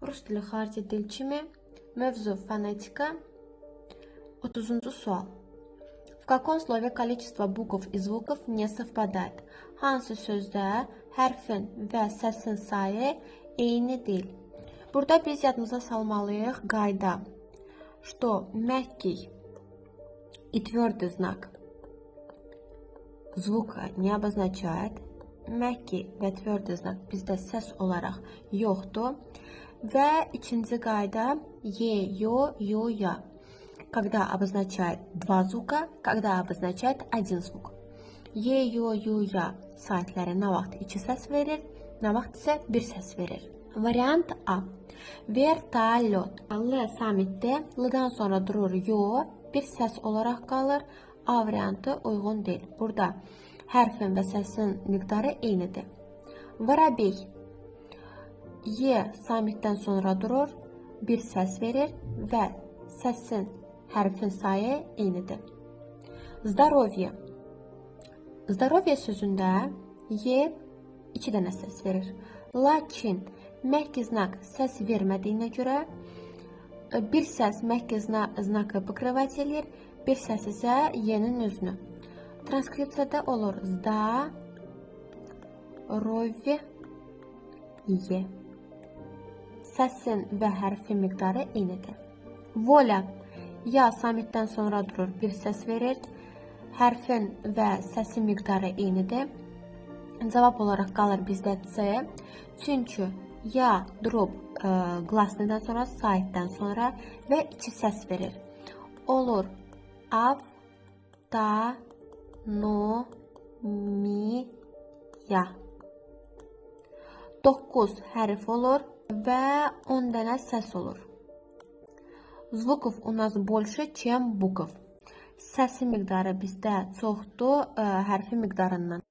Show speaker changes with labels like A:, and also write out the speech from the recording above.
A: Rus dili xarici dil kimi mövzu fonetika. 30-cu sual. В каком слове количество bukv и звуков не совпадает? Hansı sözdə hərfin və səsin sayı eyni deyil? Burada biz yadımıza salmalıyıq qayda, что мягкий и твердый знак звука не обозначает. Məhki və tverdi znak bizdə səs olaraq yoxdur. Və ikinci qayda yo, ya. Когда обозначает два звука, когда обозначает один звук. Yo, ya saatləri nə vaxt iki səs verir, nə vaxt isə bir səs verir. Variant A. Vertolyot. L samitdə L-dan sonra durur yo, bir səs olaraq qalır. A variantı uyğun deyil. Burada hərfin və səsin miqdarı eynidir. Vorobey. Y samitdən sonra durur, bir səs verir və səsin, hərfin sayı eynidir. Здоровье. Здоровье sözündə Y iki dənə səs verir. Lakin məhki znak səs vermədiyinə görə bir səs məhki znakı покрывать edir, bir səs isə Y-nin özünü. Transkripsiyada olur zdarovye. Səsin və hərfin miqdarı eynidir. Voля. Ya samitdən sonra durur, bir səs verir. Hərfin və səsin miqdarı eynidir. Cavab olaraq qalır bizdə C. Çünki ya durub glasnidən sonra, saitdən sonra və iki səs verir. Olur av, ta, no, mi, ya. 9 hərf olur və 10 dənə səs olur. Звуков у нас больше, чем букв. Səsin miqdarı bizdə çoxdur hərfin miqdarından.